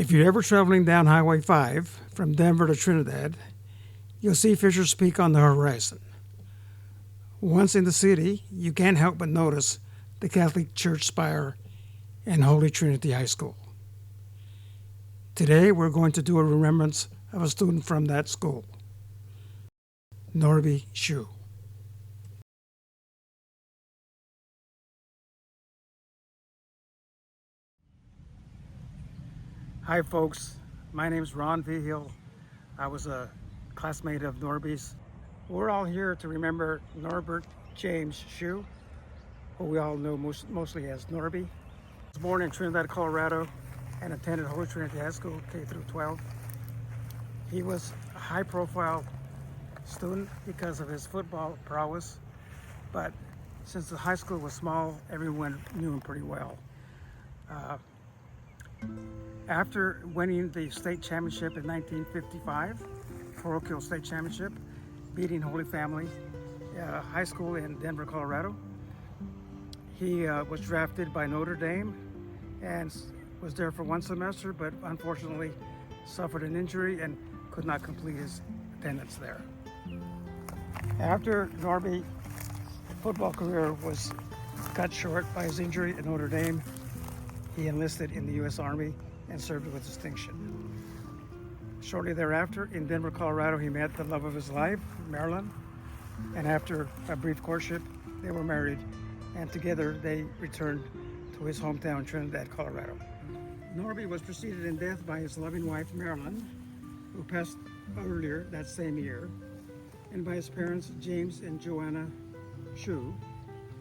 If you're ever traveling down Highway 5 from Denver to Trinidad, you'll see Fisher's Peak on the horizon. Once in the city, you can't help but notice the Catholic Church spire and Holy Trinity High School. Today, we're going to do a remembrance of a student from that school, Norbie Shew. Hi folks, my name is Ron Vigil. I was a classmate of Norbie's. We're all here to remember Norbert James Shew, who we all know mostly as Norbie. He was born in Trinidad, Colorado, and attended Holy Trinity High School, K through 12. He was a high-profile student because of his football prowess, but since the high school was small, everyone knew him pretty well. After winning the state championship in 1955, parochial state championship, beating Holy Family High School in Denver, Colorado, he was drafted by Notre Dame and was there for one semester, but unfortunately suffered an injury and could not complete his attendance there. After Norbie's football career was cut short by his injury at Notre Dame, he enlisted in the U.S. Army and served with distinction. Shortly thereafter, in Denver, Colorado, he met the love of his life, Marilyn, and after a brief courtship, they were married, and together they returned to his hometown, Trinidad, Colorado. Norbie was preceded in death by his loving wife, Marilyn, who passed earlier that same year, and by his parents, James and Joanna Shew,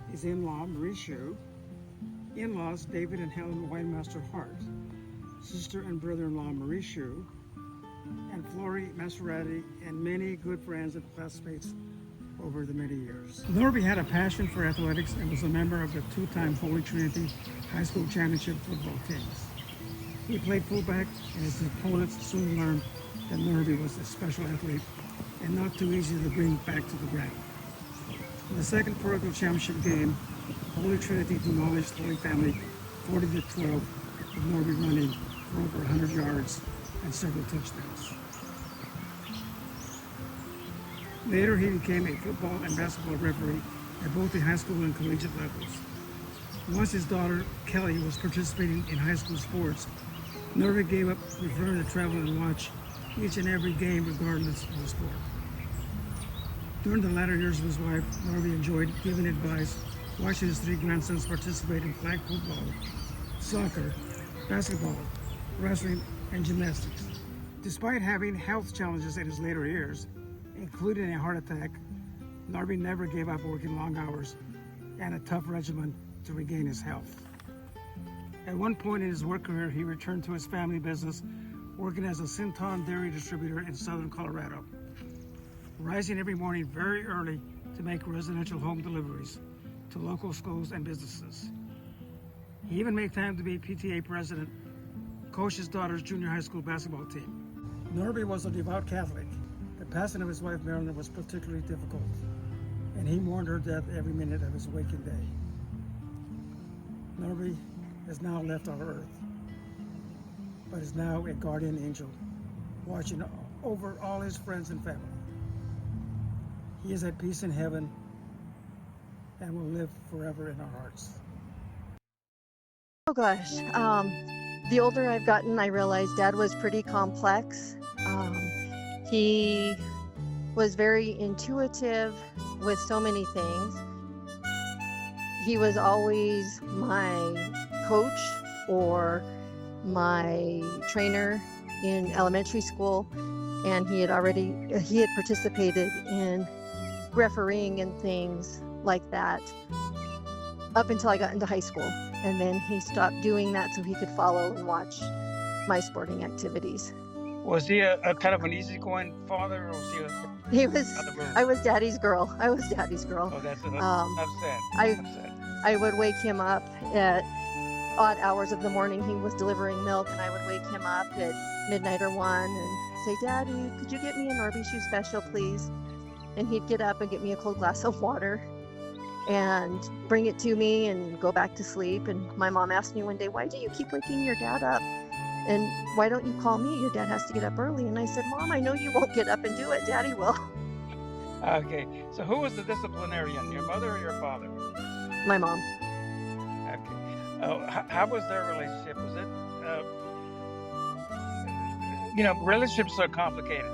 his in-law, Marie Shew, in-laws, David and Helen Winemaster Hart, sister and brother-in-law, Marie Shew, and Flory Maserati, and many good friends and classmates over the many years. Norbie had a passion for athletics and was a member of the two-time Holy Trinity High School Championship football teams. He played fullback, and his opponents soon learned that Norbie was a special athlete and not too easy to bring back to the ground. In the second parochial championship game, Holy Trinity demolished Holy Family 40-12, with Norbie running for over 100 yards and several touchdowns. Later, he became a football and basketball referee at both the high school and collegiate levels. Once his daughter, Kelly, was participating in high school sports, Norbie gave up preferring to travel and watch each and every game regardless of the sport. During the latter years of his life, Norbie enjoyed giving advice, watching his three grandsons participate in flag football, soccer, basketball, wrestling, and gymnastics. Despite having health challenges in his later years, including a heart attack, Norbie never gave up working long hours and a tough regimen to regain his health. At one point in his work career, he returned to his family business, working as a Sinton dairy distributor in southern Colorado, rising every morning very early to make residential home deliveries to local schools and businesses. He even made time to be PTA president, coach his daughter's junior high school basketball team. Norbie was a devout Catholic. The passing of his wife Marilyn was particularly difficult, and he mourned her death every minute of his waking day. Norbie has now left our earth, but is now a guardian angel, watching over all his friends and family. He is at peace in heaven and will live forever in our hearts. Oh gosh, the older I've gotten, I realized Dad was pretty complex. He was very intuitive with so many things. He was always my coach or my trainer in elementary school, and he had participated in refereeing and things like that up until I got into high school, and then he stopped doing that so he could follow and watch my sporting activities. Was he a kind of an easygoing father, or was he I was Daddy's girl. I was Daddy's girl. Oh, that's sad. I would wake him up at odd hours of the morning. He was delivering milk, and I would wake him up at midnight or 1 and say, "Daddy, could you get me a Norbie Shew special, please?" And he'd get up and get me a cold glass of water and bring it to me and go back to sleep. And my mom asked me one day, "Why do you keep waking your dad up?" And why don't you call me? Your dad has to get up early. And I said, Mom, I know you won't get up and do it. Daddy will. Okay, so who was the disciplinarian, your mother or your father? My mom. Okay. How was their relationship? Was it, relationships are complicated.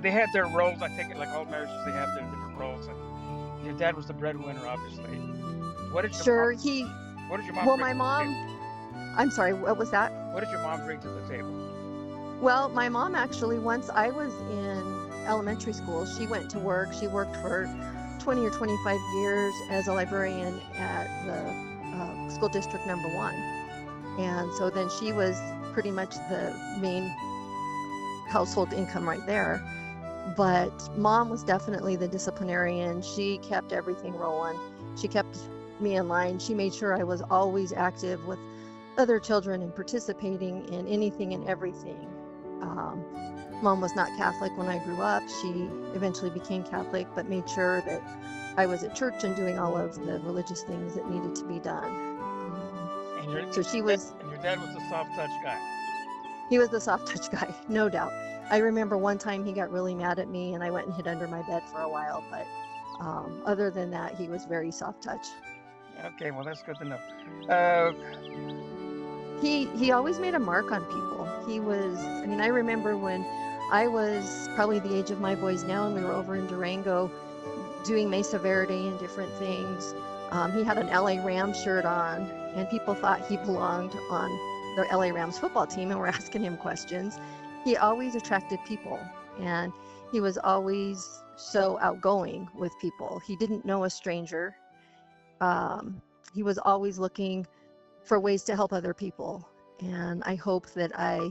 They had their roles? I take it like all marriages, they have their different roles. And your dad was the breadwinner, obviously. What did your Sure, mom, what did your mom well, bring my to the mom, table? I'm sorry, what was that? What did your mom bring to the table? Well, my mom actually, once I was in elementary school, she went to work. She worked for 20 or 25 years as a librarian at the school district number 1. And so then she was pretty much the main household income right there. But mom was definitely the disciplinarian. She kept everything rolling. She kept me in line. She made sure I was always active with other children and participating in anything and everything. Mom was not Catholic when I grew up. She eventually became Catholic, but made sure that I was at church and doing all of the religious things that needed to be done. So she was. And your dad was the soft touch guy. He was the soft touch guy, no doubt. I remember one time he got really mad at me and I went and hid under my bed for a while, but other than that, he was very soft touch. Okay, well, that's good to know. He always made a mark on people. I remember when I was probably the age of my boys now and we were over in Durango doing Mesa Verde and different things. He had an LA Rams shirt on and people thought he belonged on the LA Rams football team and were asking him questions. He always attracted people and he was always so outgoing with people. He didn't know a stranger. He was always looking for ways to help other people. And I hope that I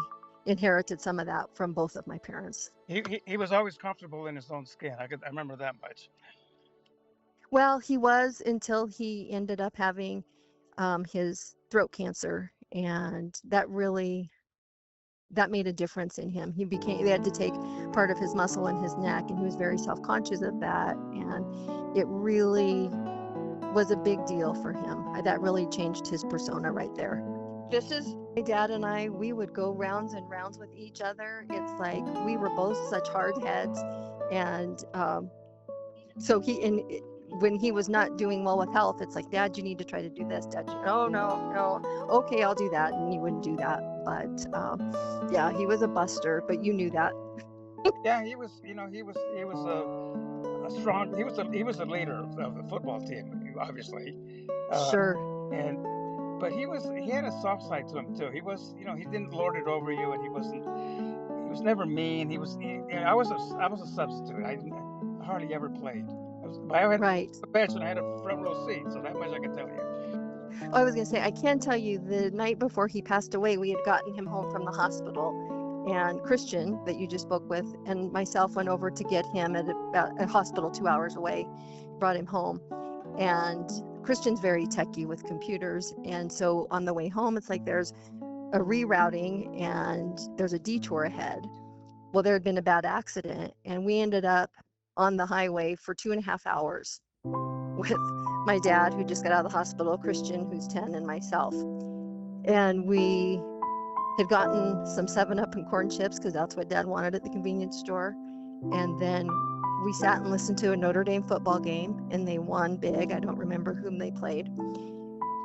inherited some of that from both of my parents. He was always comfortable in his own skin. I remember that much. Well, he was until he ended up having his throat cancer, and that made a difference in him. They had to take part of his muscle in his neck, and he was very self-conscious of that, and it really was a big deal for him. That really changed his persona right there. This is my dad and I, we would go rounds and rounds with each other. It's like we were both such hard heads, and so when he was not doing well with health, it's like, Dad, you need to try to do this. Dad, no, okay, I'll do that, and he wouldn't do that. But yeah, he was a buster, but you knew that. Yeah, he was a strong. He was a leader of the football team, obviously. Sure. But he had a soft side to him too. He didn't lord it over you, and he was never mean. I was a substitute. I hardly ever played. I had a bench and I had a front row seat, so that much I can tell you. I was going to say, I can tell you the night before he passed away, we had gotten him home from the hospital, and Christian, that you just spoke with, and myself went over to get him at a hospital 2 hours away, brought him home. And Christian's very techie with computers. And so on the way home, it's like there's a rerouting and there's a detour ahead. Well, there had been a bad accident, and we ended up on the highway for 2.5 hours with my dad, who just got out of the hospital, Christian, who's 10, and myself. And we had gotten some 7-Up and corn chips because that's what Dad wanted at the convenience store. And then we sat and listened to a Notre Dame football game, and they won big. I don't remember whom they played.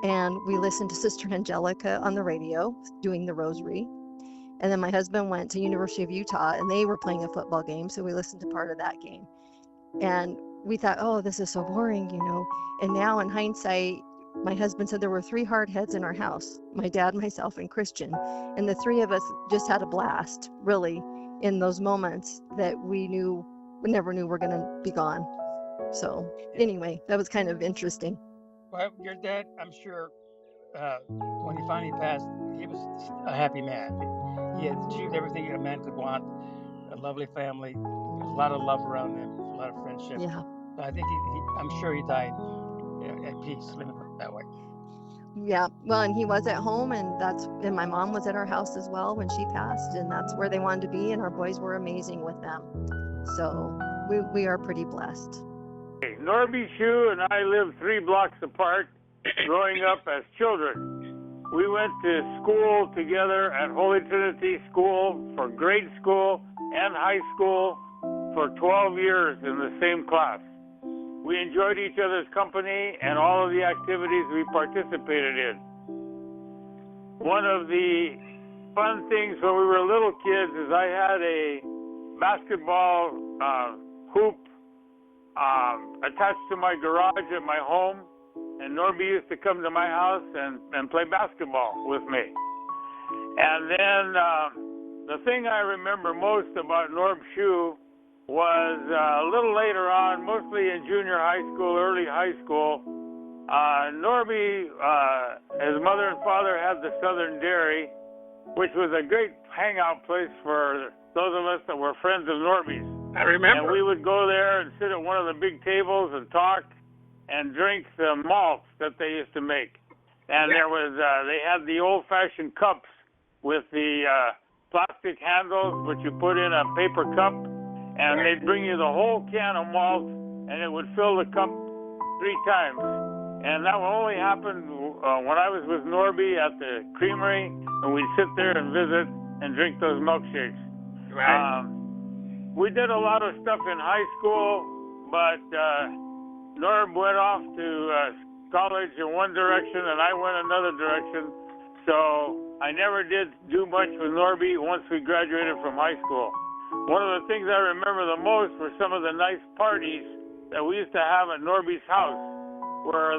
And we listened to Sister Angelica on the radio doing the rosary. And then my husband went to University of Utah, and they were playing a football game, so we listened to part of that game. And we thought, oh, this is so boring, And now in hindsight, my husband said there were 3 hard heads in our house, my dad, myself, and Christian. And the 3 of us just had a blast, really, in those moments that we never knew were going to be gone. So anyway, that was kind of interesting. Well, your dad, I'm sure, when he finally passed, he was a happy man. He had achieved everything a man could want, a lovely family, there was a lot of love around him, a lot of friendship. Yeah. So I think I'm sure he died at peace, let me put it that way. Yeah, well, and he was at home, and my mom was at our house as well when she passed, and that's where they wanted to be, and our boys were amazing with them. So we are pretty blessed. Norbie, Shew, and I lived 3 blocks apart growing up as children. We went to school together at Holy Trinity School for grade school and high school for 12 years in the same class. We enjoyed each other's company and all of the activities we participated in. One of the fun things when we were little kids is I had a basketball hoop attached to my garage at my home, and Norbie used to come to my house and play basketball with me. And then the thing I remember most about Norb Shew was a little later on, mostly in junior high school, early high school. Norbie, his mother and father had the Southern Dairy, which was a great hangout place for those of us that were friends of Norbie's. I remember. And we would go there and sit at one of the big tables and talk and drink the malts that they used to make. And there was, they had the old-fashioned cups with the plastic handles, which you put in a paper cup, and they'd bring you the whole can of malt, and it would fill the cup 3 times. And that would only happen when I was with Norbie at the creamery, and we'd sit there and visit and drink those milkshakes. Right. We did a lot of stuff in high school, but Norb went off to college in one direction, and I went another direction. So I never did do much with Norbie once we graduated from high school. One of the things I remember the most were some of the nice parties that we used to have at Norbie's house, where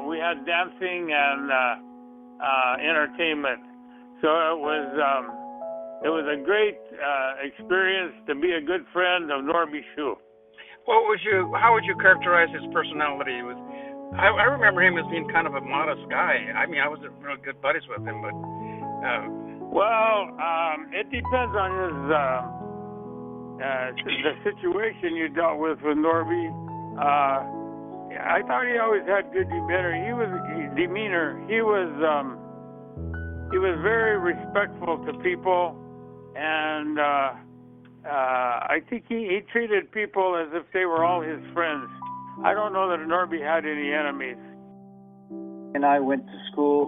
we had dancing and entertainment. So it was a great experience to be a good friend of Norbie Shew. How would you characterize his personality? I remember him as being kind of a modest guy. I mean, I wasn't real good buddies with him, but it depends on the situation you dealt with Norbie. I thought he always had good demeanor. He was very respectful to people, and I think he treated people as if they were all his friends. I don't know that Norbie had any enemies. And I went to school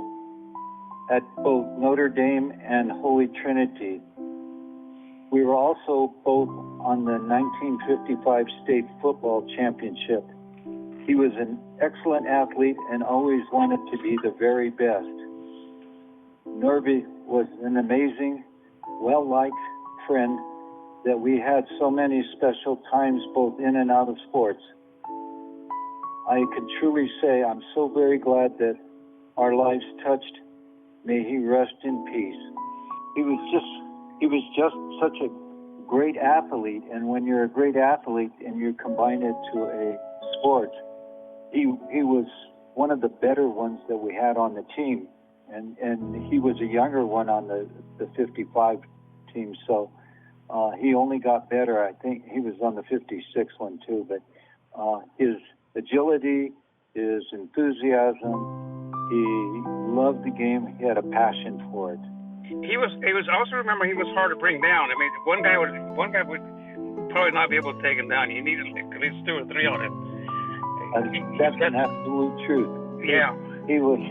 at both Notre Dame and Holy Trinity. We were also both on the 1955 state football championship. He was an excellent athlete and always wanted to be the very best. Norbie was an amazing, well-liked friend that we had so many special times both in and out of sports. I can truly say I'm so very glad that our lives touched. May he rest in peace. He was just such a great athlete, and when you're a great athlete and you combine it to a sport, he was one of the better ones that we had on the team, and he was a younger one on the 55 team, so he only got better. I think he was on the 56 one too, but his agility, his enthusiasm, he loved the game. He had a passion for it. he was also, remember, he was hard to bring down. I mean, one guy would probably not be able to take him down. He needed at least 2 or 3 on him. That's an absolute truth. Yeah. He was.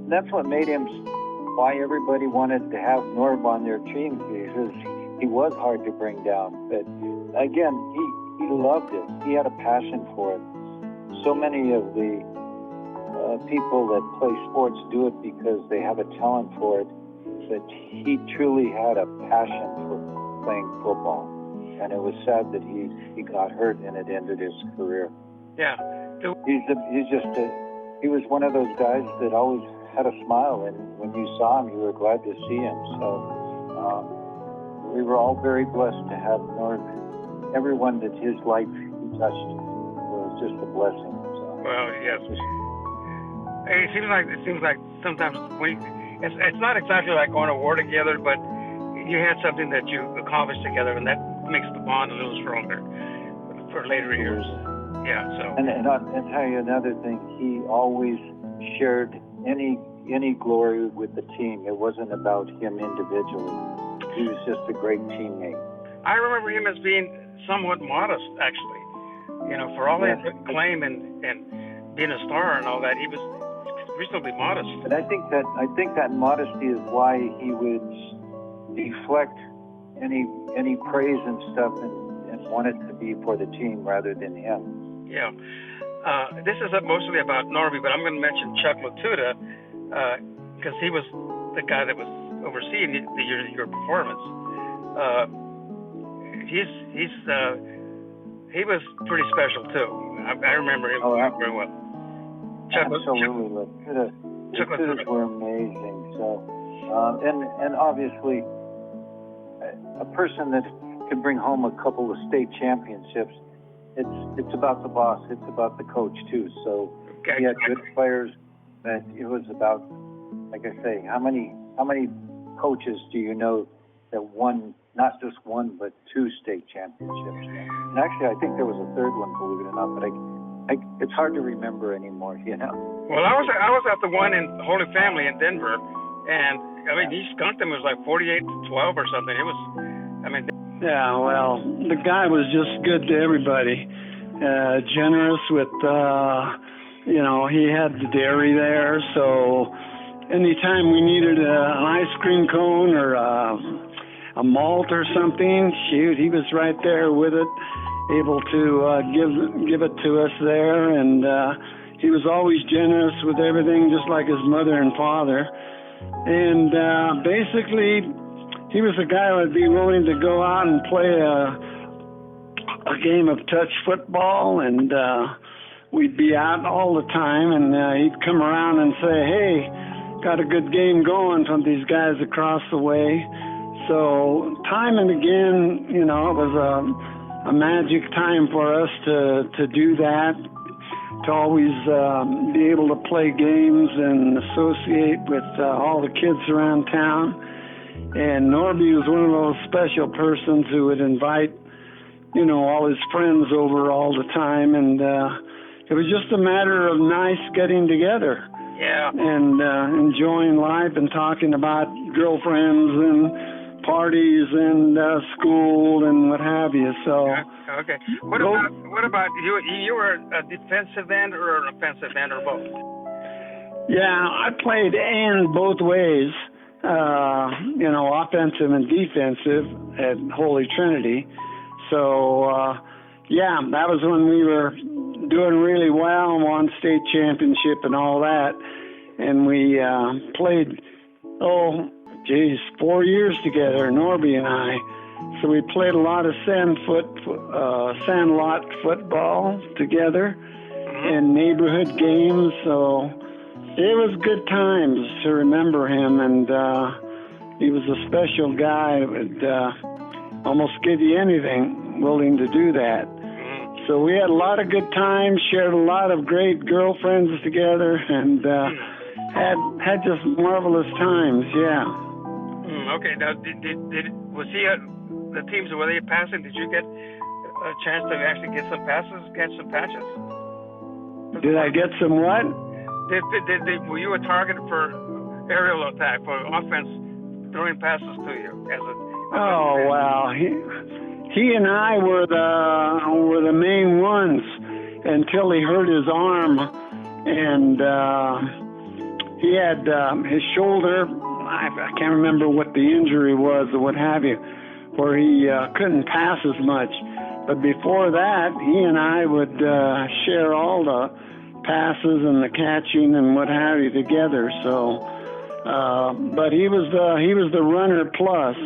That's what made him. Why everybody wanted to have Norb on their team, because he was hard to bring down. But again, he loved it. He had a passion for it. So many of the people that play sports do it because they have a talent for it. But he truly had a passion for playing football, and it was sad that he got hurt and it ended his career. Yeah. He was one of those guys that always had a smile, and when you saw him, you were glad to see him. So we were all very blessed to have Norb. Everyone that his life he touched was just a blessing. So, well, yes. It seems like sometimes it's not exactly like going to war together, but you had something that you accomplished together, and that makes the bond a little stronger for later years. Yeah. So. And I'll tell you another thing. He always shared any glory with the team. It wasn't about him individually. He was just a great teammate. I remember him as being somewhat modest, actually. You know, for all his claim and being a star and all that, he was reasonably modest. And I think that modesty is why he would deflect any praise and stuff and want it to be for the team rather than him. Yeah. This is mostly about Norbie, but I'm going to mention Chuck Latuda because he was the guy that was overseeing your performance. He was pretty special too. I remember him very well. Absolutely, Latudas were amazing. So, and obviously, a person that can bring home a couple of state championships. It's about the boss. It's about the coach too. So he had good players. But it was about, like I say, how many coaches do you know that won not just one but two state championships? And actually, I think there was a third one, believe it or not. But it's hard to remember anymore. You know. Well, I was at the one in Holy Family in Denver, and I mean he skunked them. It was like 48-12 or something. It was, I mean. Yeah, well, the guy was just good to everybody. Generous with, he had the dairy there, so anytime we needed an ice cream cone or a malt or something, shoot, he was right there with it, able to give it to us there, and he was always generous with everything, just like his mother and father. And basically, he was a guy who would be willing to go out and play a game of touch football, and we'd be out all the time, and he'd come around and say, hey, got a good game going from these guys across the way. So time and again, it was a magic time for us to do that, to always be able to play games and associate with all the kids around town. And Norbie was one of those special persons who would invite, all his friends over all the time. And it was just a matter of nice getting together. Yeah. And enjoying life and talking about girlfriends and parties and school and what have you. So. Okay. What about you? You were a defensive end or an offensive end or both? Yeah, I played end both ways. Offensive and defensive at Holy Trinity. So, that was when we were doing really well and won state championship and all that. And we played, 4 years together, Norbie and I. So we played a lot of sandlot football together and neighborhood games. So it was good times to remember him, and he was a special guy that would almost give you anything, willing to do that. So we had a lot of good times, shared a lot of great girlfriends together, and had just marvelous times. Yeah. Okay. Now, was he the teams? Were they passing? Did you get a chance to actually get some passes, catch some patches? Did I get some what? Were you a target for aerial attack, for offense, throwing passes to you? He and I were the main ones until he hurt his arm, and he had his shoulder. I can't remember what the injury was or what have you, where he couldn't pass as much. But before that, he and I would share all the passes and the catching and what have you together. So, but he was the runner plus,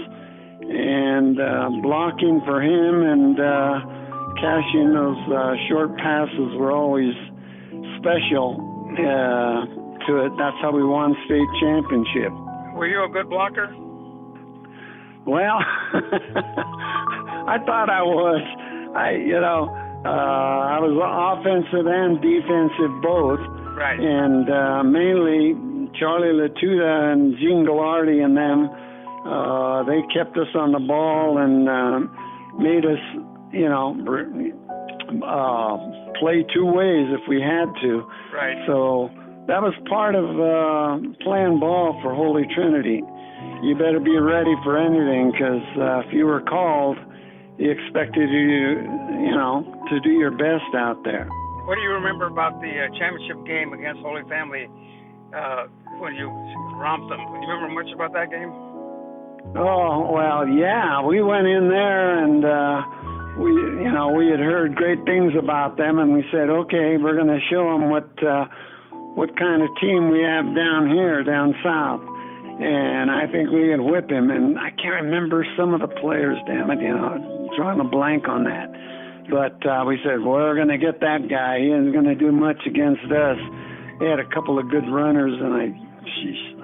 and blocking for him and catching those short passes were always special to it. That's how we won state championship. Were you a good blocker? Well, I thought I was. I was offensive and defensive both. Right. And mainly Charlie Latuda and Gene Gallardi and them, they kept us on the ball and made us, play two ways if we had to. Right. So that was part of playing ball for Holy Trinity. You better be ready for anything, because if you were called, he expected you, to do your best out there. What do you remember about the championship game against Holy Family when you romped them. Do you remember much about that game? Oh, well, yeah, we went in there and we had heard great things about them, and we said, okay, we're going to show them what kind of team we have down south. And I think we could whip him, and I can't remember some of the players, damn it, drawing a blank on that. But we said, we're going to get that guy. He isn't going to do much against us. They had a couple of good runners, and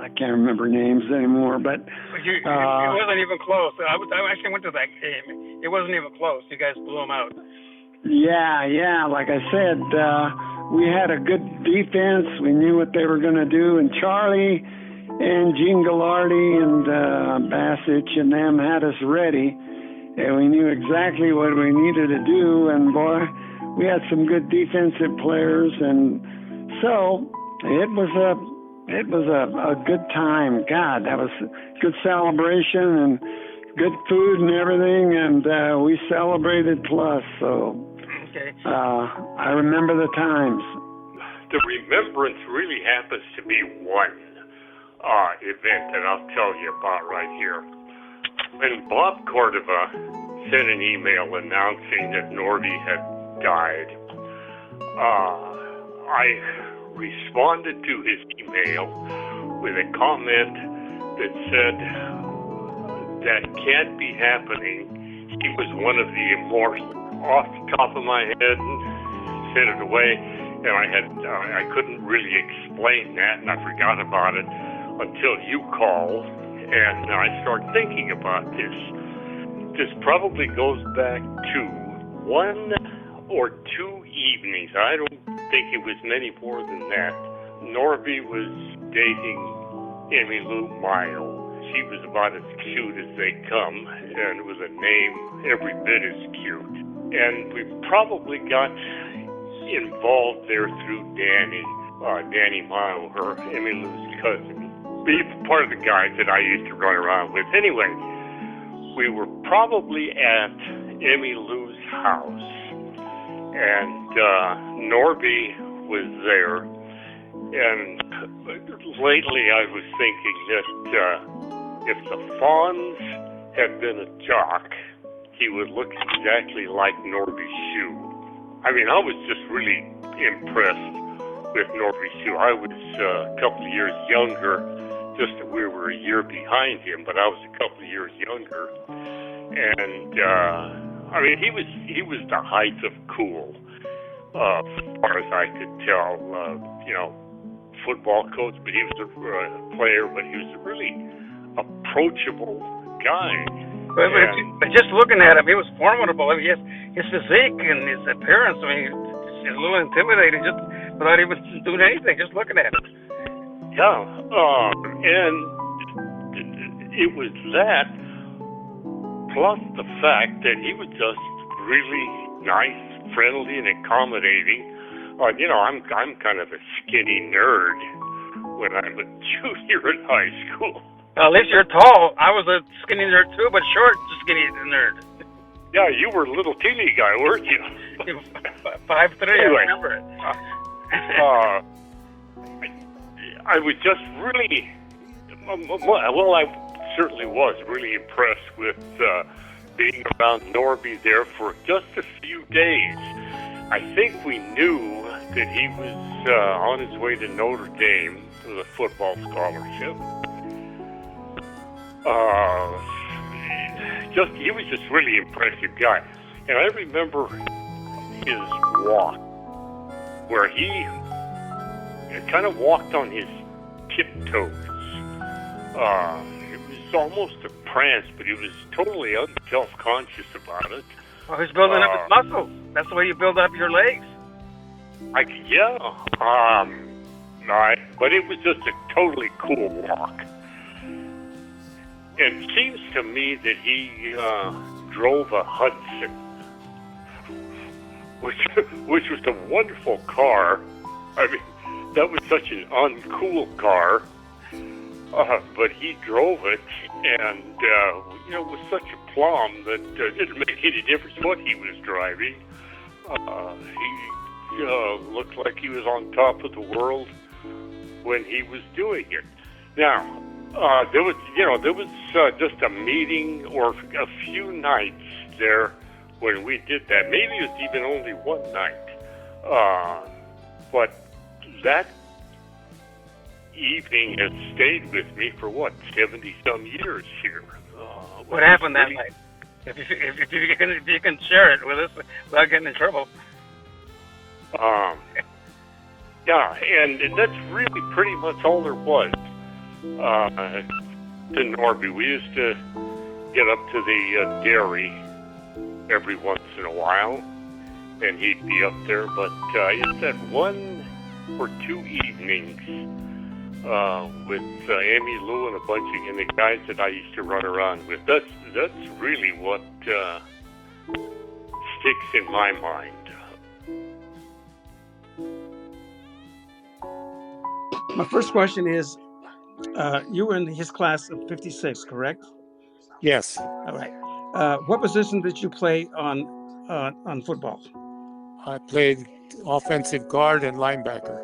I can't remember names anymore. But it wasn't even close. I actually went to that game. It wasn't even close. You guys blew them out. Yeah. Like I said, we had a good defense. We knew what they were going to do, and Charlie and Gene Gallardi and Bassich and them had us ready, and we knew exactly what we needed to do. And boy, we had some good defensive players, and so it was a good time. God, that was a good celebration and good food and everything, and we celebrated plus. So okay. I remember the times. The remembrance really happens to be one event that I'll tell you about right here. When Bob Cordova sent an email announcing that Norbie had died, I responded to his email with a comment that said that can't be happening. He was one of the immortals. Off the top of my head, sent it away, and I couldn't really explain that, and I forgot about it until you called, and I started thinking about this. This probably goes back to 1 or 2 evenings. I don't think it was many more than that. Norbie was dating Emmylou Mayo. She was about as cute as they come, and with a name every bit as cute. And we probably got involved there through Danny Mayo, her Emmylou's cousin. He's part of the guys that I used to run around with. Anyway, we were probably at Emmylou's house, and Norbie was there. And lately I was thinking that if the Fonz had been a jock, he would look exactly like Norbie Shew. I mean, I was just really impressed with Norbie Shew. I was a couple of years younger, just that we were a year behind him, but I was a couple of years younger. And I mean, he was the height of cool, as far as I could tell. Football coach, but he was a player, but he was a really approachable guy. But just looking at him, he was formidable. I mean, his physique and his appearance, I mean, he's a little intimidating just without even doing anything, just looking at him. Yeah, and it was that, plus the fact that he was just really nice, friendly, and accommodating. I'm kind of a skinny nerd when I'm a junior in high school. At least you're tall. I was a skinny nerd too, but short, skinny nerd. Yeah, you were a little teeny guy, weren't you? 5'3", anyway, I remember it. I was just really, I certainly was really impressed with being around Norbie there for just a few days. I think we knew that he was on his way to Notre Dame with a football scholarship. He was just really impressive guy. And I remember his walk, where he kind of walked on his tiptoes. It was almost a prance, but he was totally unself-conscious about it. Well, he's building up his muscles. That's the way you build up your legs. But it was just a totally cool walk. It seems to me that he drove a Hudson, which was a wonderful car. I mean, that was such an uncool car, but he drove it, and with such a plum that it didn't make any difference what he was driving. He looked like he was on top of the world. when he was doing it. Now, there was just a meeting or a few nights there when we did that. Maybe it was even only one night. But that evening has stayed with me for 70-some years here. What happened that night? If you can share it with us without getting in trouble. Yeah, and that's really pretty much all there was to Norbie. We used to get up to the dairy every once in a while, and he'd be up there. But it's that one or two evenings with Amy Lou and a bunch of the guys that I used to run around with. That's really what sticks in my mind. My first question is, you were in his class of 56, correct? Yes, All right. What position did you play on football? I played offensive guard and linebacker.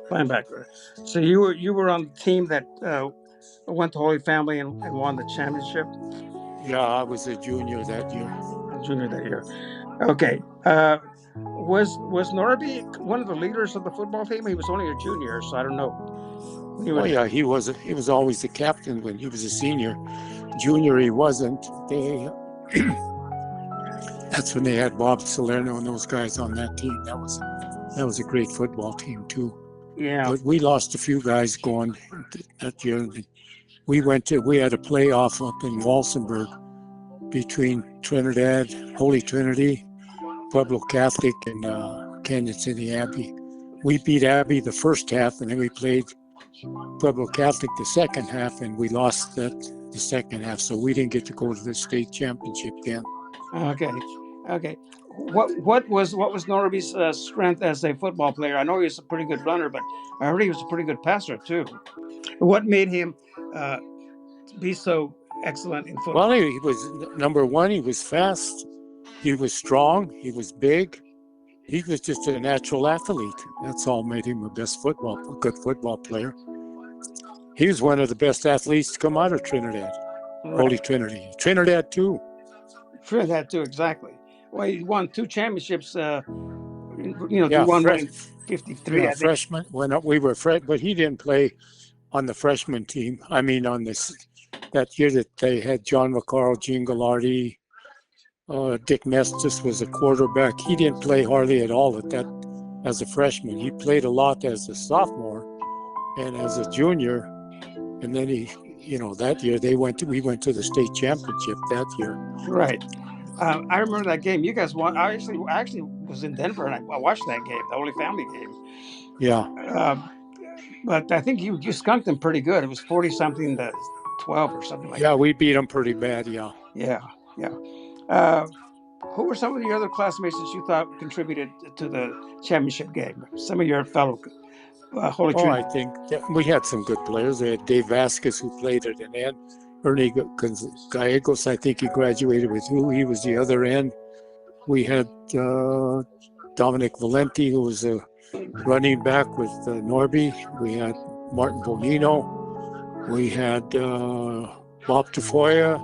Linebacker. So you were on the team that went to Holy Family and won the championship? Yeah, I was a junior that year. Junior that year. Okay. Was Norbie one of the leaders of the football team? He was only a junior, so I don't know. Oh yeah, he was always the captain when he was a senior. Junior, he wasn't. That's when they had Bob Salerno and those guys on that team. That was a great football team too. Yeah. But we lost a few guys going that year. We had a playoff up in Walsenburg between Trinidad, Holy Trinity, Pueblo Catholic, and Canyon City Abbey. We beat Abbey the first half, and then we played Pueblo Catholic the second half, and we lost the second half, so we didn't get to go to the state championship then. Okay. What was Norbie's strength as a football player? I know he was a pretty good runner, but I heard he was a pretty good passer too. What made him be so excellent in football? Well, he was number one. He was fast. He was strong. He was big. He was just a natural athlete. That's all made him a good football player. He was one of the best athletes to come out of Trinidad, Right. Holy Trinity. Trinidad too. Trinidad too, exactly. Well, he won 2 championships. Yeah, he won one in 53. Yeah, freshman. When we were but he didn't play on the freshman team. I mean, on that year that they had John McCarl, Gene Gallardi, Dick Mestis was a quarterback. He didn't play hardly at all as a freshman. He played a lot as a sophomore and as a junior. And then that year we went to the state championship that year. Right. I remember that game. You guys won. I actually was in Denver and I watched that game, the Holy Family game. Yeah. But I think you skunked them pretty good. It was 40-something to 12 or something like that. Yeah, we beat them pretty bad. Yeah. Yeah. Who were some of the other classmates that you thought contributed to the championship game? Some of your fellow Holy Trinity. I think we had some good players. We had Dave Vasquez, who played at an end. Ernie Gallegos, I think he graduated with who? He was the other end. We had Dominic Valenti, who was a running back with Norbie. We had Martin Bonino. We had Bob Tafoya,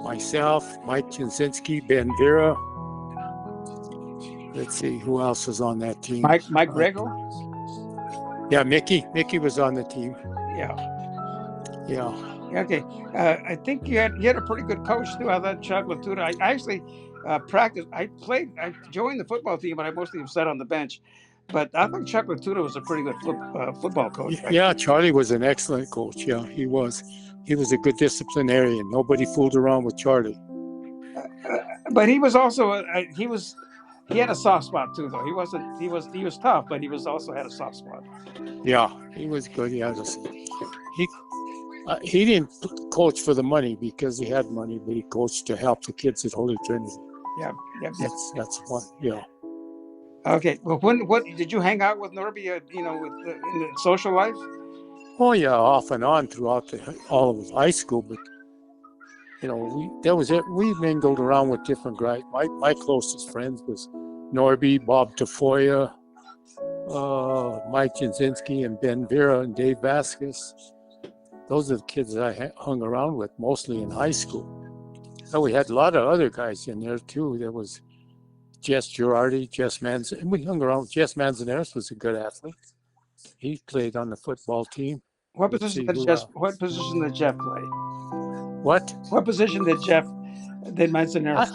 myself, Mike Jasinski, Ben Vera. Let's see, who else was on that team? Mike Grego? Yeah, Mickey. Mickey was on the team. Yeah. Okay. I think you had a pretty good coach too. I thought Chuck Latuda. I actually practiced. I joined the football team, but I mostly sat on the bench. But I think Chuck Latuda was a pretty good football coach. Right? Yeah, Charlie was an excellent coach. Yeah, he was. He was a good disciplinarian. Nobody fooled around with Charlie. But he was also he had a soft spot too, though. He was tough, but he also had a soft spot. Yeah, he was good. Yeah, he didn't coach for the money because he had money, but he coached to help the kids at Holy Trinity. Yeah. That's one. Yeah. Okay. Well, what did you hang out with Norbie? In the social life? Oh yeah, off and on throughout all of high school, but that was it. We mingled around with different guys. My closest friends was Norbie, Bob Tafoya, Mike Jasinski and Ben Vera and Dave Vasquez. Those are the kids that I hung around with mostly in high school. And we had a lot of other guys in there too. There was Jess Girardi, Jess Manzanares, and we hung around. Jess Manzanares was a good athlete. He played on the football team. What Let's position see did who Jeff? else. What position did Jeff play? What? What position did Manzanares?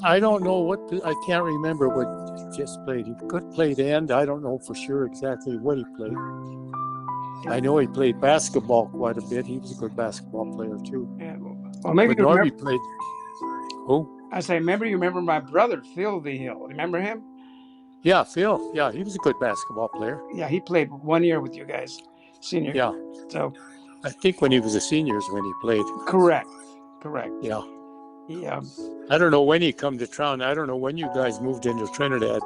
I don't know what I can't remember what Jess played. He could play end. I don't know for sure exactly what he played. I know he played basketball quite a bit. He was a good basketball player too. Yeah, well, maybe But you remember. Norbie played. Who? I say, you remember my brother Phil the Hill. Remember him? Yeah, Phil. Yeah, he was a good basketball player. Yeah, he played 1 year with you guys, senior. Yeah. So. I think when he was a senior is when he played. Correct. Yeah. Yeah. I don't know when he come to town. I don't know when you guys moved into Trinidad.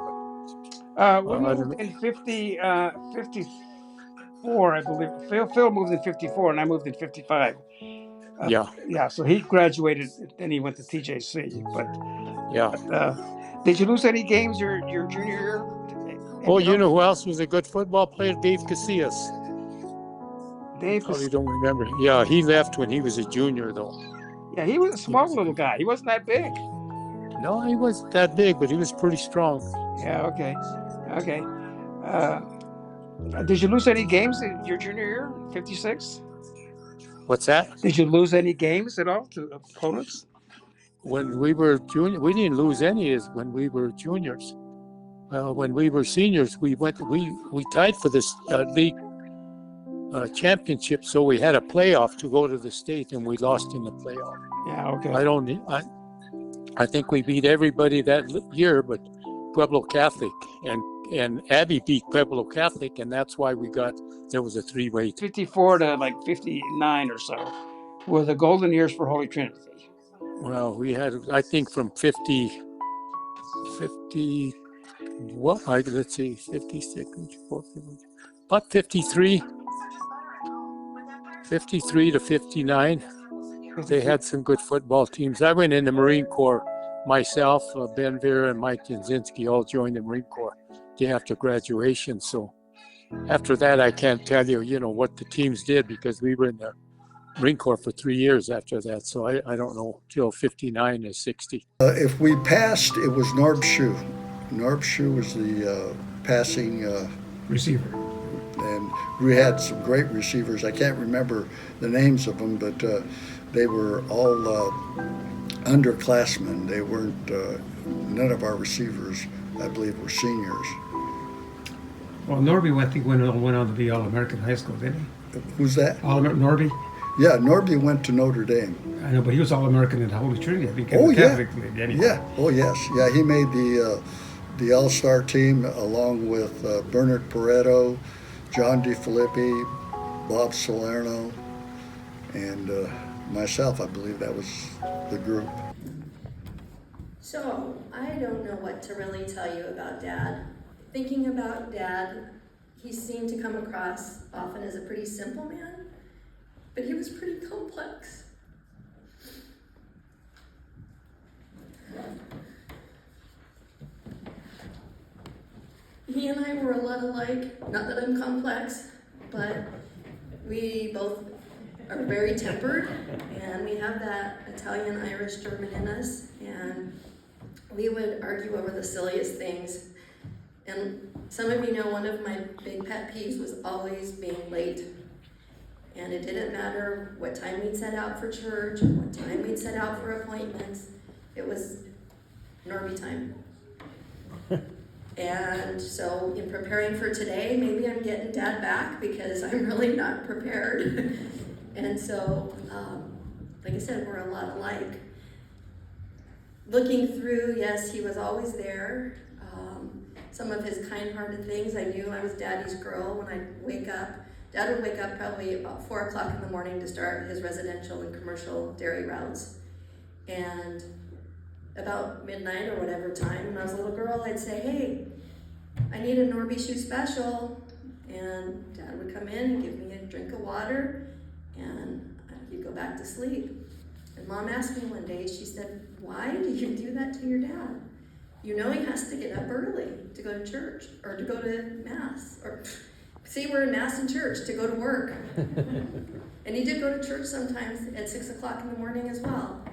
We moved in 54, I believe. Phil moved in 54, and I moved in 55. Yeah. So he graduated, then he went to TJC. But did you lose any games your junior year? Oh, you know who else was a good football player? Dave Casillas. Probably don't remember. Yeah, he left when he was a junior, though. Yeah, he was a small little guy. He wasn't that big. No, he wasn't that big, but he was pretty strong. Yeah, okay. Did you lose any games in your junior year, 56? What's that? Did you lose any games at all to opponents? When we were junior, we didn't lose any when we were juniors. Well, when we were seniors, we tied for this league championship, so we had a playoff to go to the state, and we lost in the playoff. Yeah, okay. I think we beat everybody that year, but Pueblo Catholic and Abby beat Pueblo Catholic, and that's why there was a three-way. 54 to like 59 or so were the golden years for Holy Trinity. Well, we had, I think, from 50. Let's see, 56, about 53 to 59. They had some good football teams. I went in the Marine Corps myself. Ben Vera and Mike Jasinski all joined the Marine Corps day after graduation. So after that, I can't tell you, what the teams did, because we were in the Marine Corps for 3 years after that. So I don't know till 59 to 60. If we passed, it was Norbie Shew. Norbie Shew was the passing receiver. And we had some great receivers. I can't remember the names of them, but they were all underclassmen. They weren't, none of our receivers, I believe, were seniors. Well, Norbie, I think, went on to be All-American high school, didn't he? Who's that? Norbie? Yeah, Norbie went to Notre Dame. I know, but he was All-American in Holy Trinity. I think, Catholic league, anyway. Yeah, oh yes. Yeah, he made the All-Star team along with Bernard Pareto, John DeFilippi, Bob Salerno, and myself. I believe that was the group. So, I don't know what to really tell you about Dad. Thinking about Dad, he seemed to come across often as a pretty simple man, but he was pretty complex. He and I were a lot alike. Not that I'm complex, but we both are very tempered, and we have that Italian, Irish, German in us, and we would argue over the silliest things. And some of you know one of my big pet peeves was always being late. And it didn't matter what time we'd set out for church or what time we'd set out for appointments. It was Norbie time. And so in preparing for today, maybe I'm getting Dad back because I'm really not prepared. And so, like I said, we're a lot alike. Looking through, yes, he was always there. Some of his kind-hearted things, I knew I was Daddy's girl when I'd wake up. Dad would wake up probably about 4 o'clock in the morning to start his residential and commercial dairy routes. And about midnight or whatever time, when I was a little girl, I'd say, hey, I need a Norbie Shew special. And Dad would come in and give me a drink of water, and he'd go back to sleep. And Mom asked me one day, she said, why do you do that to your dad? you know he has to get up early to go to church or to go to mass, or see, we're in mass and church, to go to work. And he did go to church sometimes at 6 o'clock in the morning as well.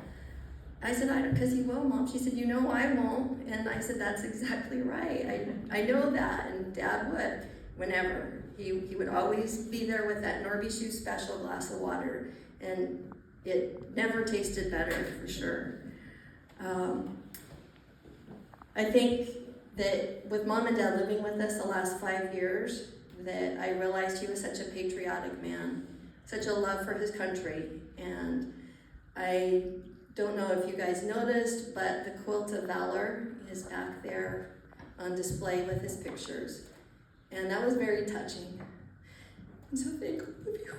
I said, because he will, Mom. She said, you know I won't. And I said, that's exactly right. I know that. And Dad would, whenever. He would always be there with that Norbie Shew special glass of water. And it never tasted better, for sure. I think that with Mom and Dad living with us the last 5 years, that I realized he was such a patriotic man, such a love for his country. And I don't know if you guys noticed, but the quilt of valor is back there on display with his pictures. And that was very touching. I'm so thankful of you.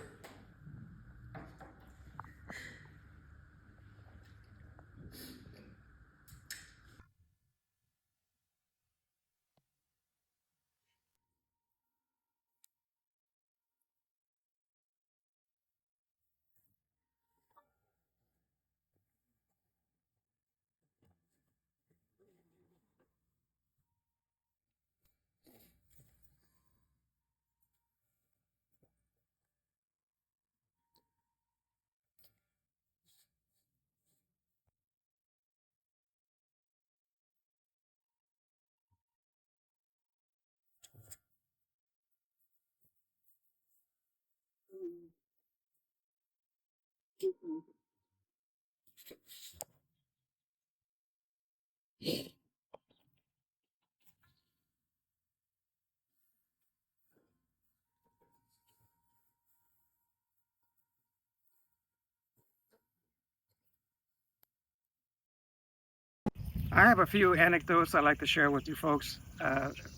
I have a few anecdotes I'd like to share with you folks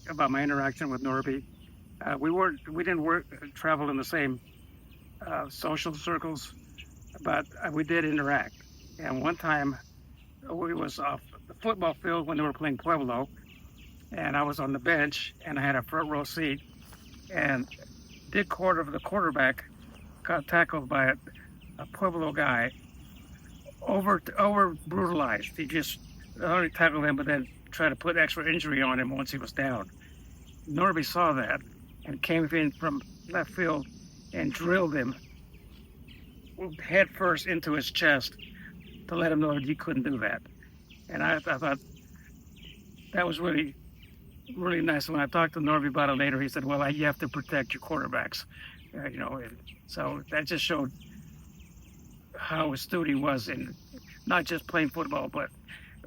about my interaction with Norbie. We didn't travel in the same social circles, but we did interact. And one time we was off the football field when they were playing Pueblo, and I was on the bench and I had a front row seat, and Dick Quarter, the quarterback, got tackled by a Pueblo guy, over brutalized. He just not only tackled him, but then tried to put extra injury on him once he was down. Norbie saw that and came in from left field and drilled him head first into his chest to let him know that he couldn't do that. And I thought that was really, really nice. When I talked to Norbie about it later, he said, well, you have to protect your quarterbacks. And so that just showed how astute he was in not just playing football, but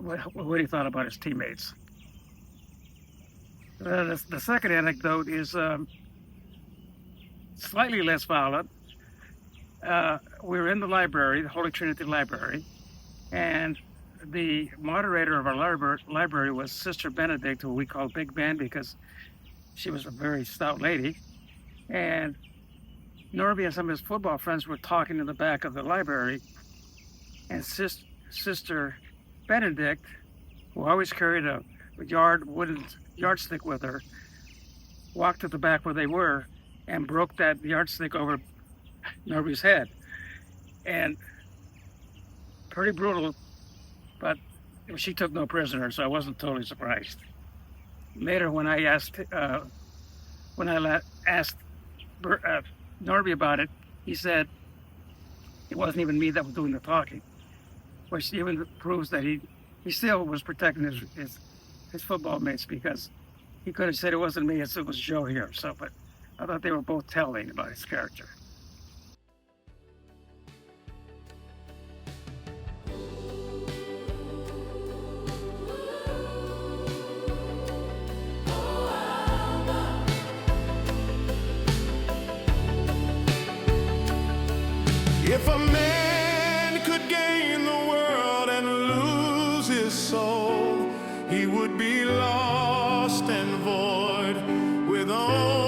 what he thought about his teammates. The second anecdote is slightly less violent. We were in the library, the Holy Trinity Library, and the moderator of our library was Sister Benedict, who we called Big Ben because she was a very stout lady. And Norbie and some of his football friends were talking in the back of the library, and Sister Benedict, who always carried a wooden yardstick with her, walked to the back where they were and broke that yardstick over Norbie's head. And pretty brutal, but she took no prisoner, so I wasn't totally surprised. Later, when I asked Norbie about it, he said it wasn't even me that was doing the talking, which even proves that he still was protecting his football mates, because he could have said it wasn't me, it was Joe here. So, but I thought they were both telling about his character. If a man could gain the world and lose his soul, he would be lost and void with only